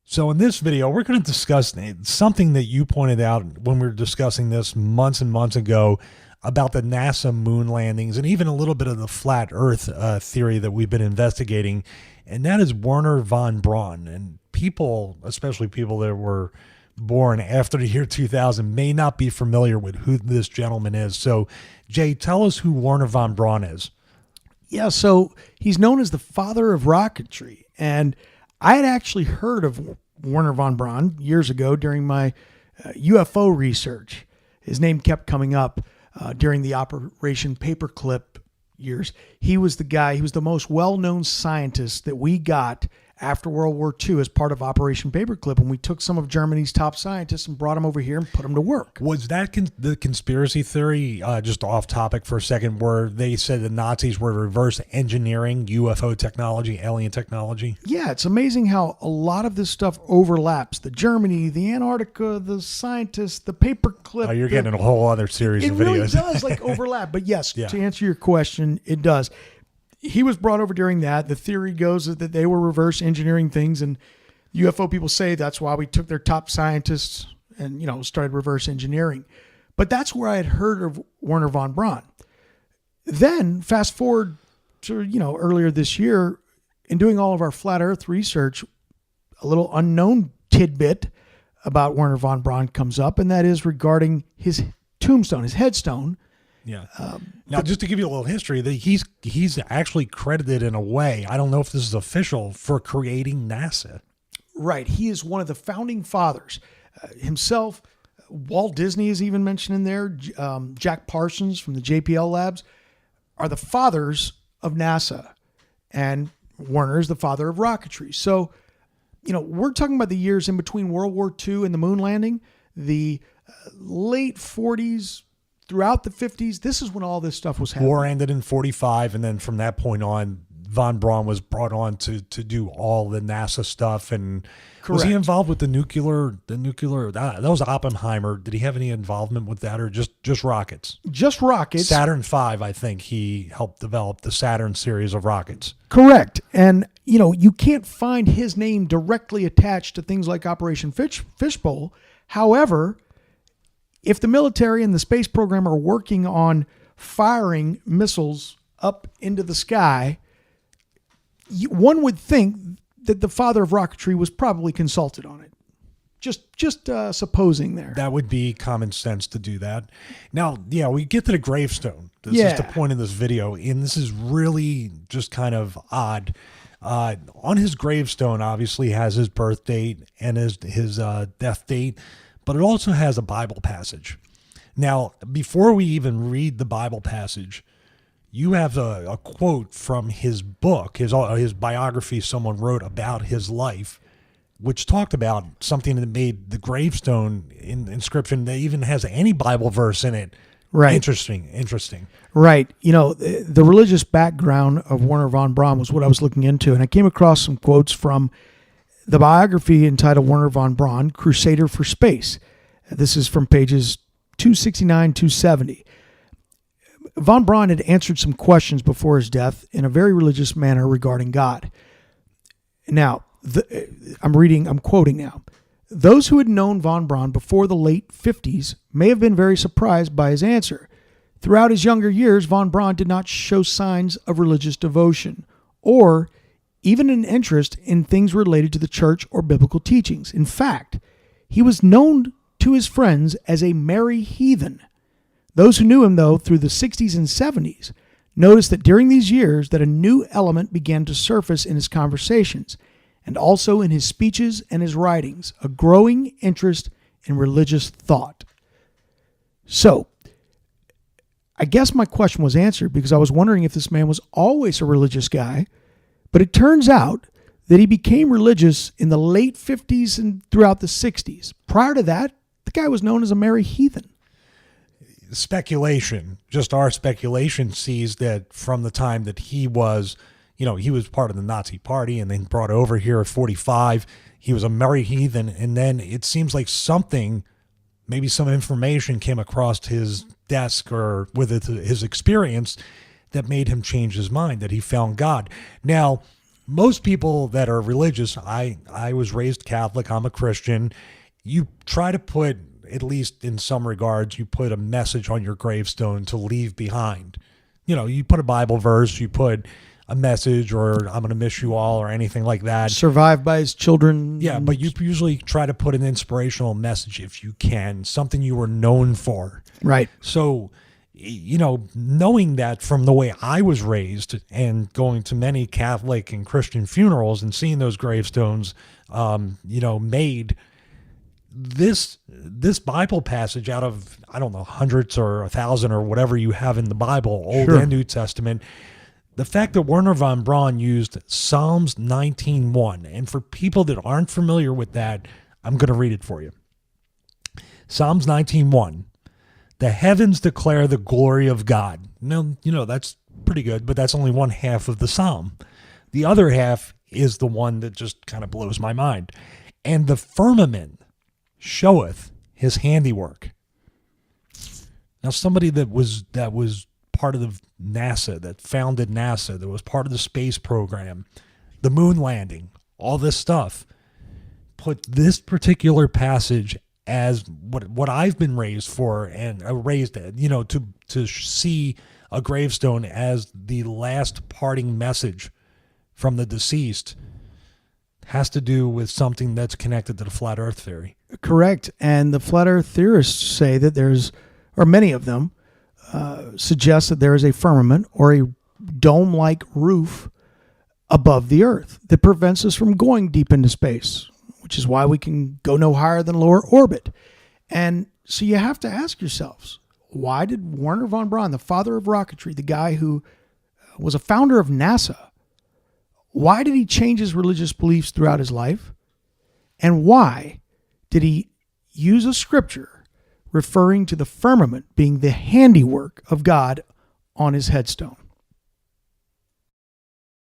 So in this video, we're going to discuss something that you pointed out when we were discussing this months and months ago about the NASA moon landings and even a little bit of the flat Earth theory that we've been investigating, and that is Werner von Braun. And people, especially people that were born after the year 2000, may not be familiar with who this gentleman is. So, Jay, tell us who Werner von Braun is. Yeah, so he's known as the father of rocketry, and I had actually heard of Werner von Braun years ago during my UFO research. His name kept coming up during the Operation Paperclip years. He was the guy, he was the most well-known scientist that we got after World War II as part of Operation Paperclip, when we took some of Germany's top scientists and brought them over here and put them to work. Was that the conspiracy theory, just off topic for a second, where they said the Nazis were reverse engineering UFO technology, alien technology? Yeah, it's amazing how a lot of this stuff overlaps. The Germany, the Antarctica, the scientists, the paperclip. Oh, you're getting a whole other series of videos. It really does overlap. But yes, To answer your question, it does. He was brought over during that. The theory goes that they were reverse engineering things, and UFO people say that's why we took their top scientists and, started reverse engineering. But that's where I had heard of Werner von Braun. Then fast forward to, earlier this year, in doing all of our flat Earth research, a little unknown tidbit about Werner von Braun comes up, and that is regarding his tombstone, his headstone. Yeah. Now, just to give you a little history, he's actually credited in a way, I don't know if this is official, for creating NASA. Right. He is one of the founding fathers. Himself, Walt Disney is even mentioned in there. Jack Parsons from the JPL labs are the fathers of NASA. And Werner is the father of rocketry. So, we're talking about the years in between World War II and the moon landing, the late 40s, throughout the 50s, this is when all this stuff was happening. War ended in 45, and then from that point on, von Braun was brought on to do all the NASA stuff. And Correct. Was he involved with the nuclear? That was Oppenheimer. Did he have any involvement with that, or just rockets? Just rockets. Saturn V, I think he helped develop the Saturn series of rockets. Correct. And you can't find his name directly attached to things like Operation Fishbowl. However, if the military and the space program are working on firing missiles up into the sky, one would think that the father of rocketry was probably consulted on it. Just supposing there. That would be common sense to do that. Now, we get to the gravestone. This is the point of this video, and this is really just kind of odd. On his gravestone, obviously, has his birth date and his death date, but it also has a Bible passage. Now, before we even read the Bible passage, you have a quote from his book, his biography someone wrote about his life, which talked about something that made the gravestone inscription that even has any Bible verse in it. Right. Interesting. Right. The religious background of Werner von Braun was what I was looking into, and I came across some quotes from the biography entitled Werner von Braun, Crusader for Space. This is from pages 269, 270. Von Braun had answered some questions before his death in a very religious manner regarding God. Now, I'm quoting now. Those who had known von Braun before the late 50s may have been very surprised by his answer. Throughout his younger years, von Braun did not show signs of religious devotion or even an interest in things related to the church or biblical teachings. In fact, he was known to his friends as a merry heathen. Those who knew him, though, through the 60s and 70s, noticed that during these years that a new element began to surface in his conversations and also in his speeches and his writings, a growing interest in religious thought. So, I guess my question was answered because I was wondering if this man was always a religious guy. But it turns out that he became religious in the late 50s and throughout the 60s. Prior to that, the guy was known as a merry heathen. Speculation, just our speculation, sees that from the time that he was part of the Nazi party and then brought over here at 45, he was a merry heathen. And then it seems like maybe some information came across his desk or with his experience that made him change his mind, that he found God. Now, most people that are religious, I was raised Catholic, I'm a Christian. You try to put, at least in some regards, you put a message on your gravestone to leave behind. You know, you put a Bible verse, you put a message, or I'm going to miss you all, or anything like that. Survived by his children. Yeah, but you usually try to put an inspirational message if you can, something you were known for. Right. So, you know, knowing that from the way I was raised and going to many Catholic and Christian funerals and seeing those gravestones, you know, made, this Bible passage out of, I don't know, hundreds or 1,000 or whatever you have in the Bible, Old and New Testament, the fact that Werner von Braun used Psalms 19:1, and for people that aren't familiar with that, I'm going to read it for you. Psalms 19:1, the heavens declare the glory of God. Now, you know, that's pretty good, but that's only one half of the psalm. The other half is the one that just kind of blows my mind. And the firmament showeth his handiwork. Now, somebody that was part of the NASA, that founded NASA, that was part of the space program, the moon landing, all this stuff, put this particular passage as what I've been raised for, and raised, you know, to see a gravestone as the last parting message from the deceased, has to do with something that's connected to the flat earth theory. Correct. And the flat earth theorists say that or many of them, suggest that there is a firmament or a dome-like roof above the earth that prevents us from going deep into space, which is why we can go no higher than lower orbit. And so you have to ask yourselves, why did Werner von Braun, the father of rocketry, the guy who was a founder of NASA, why did he change his religious beliefs throughout his life? And why did he use a scripture referring to the firmament being the handiwork of God on his headstone?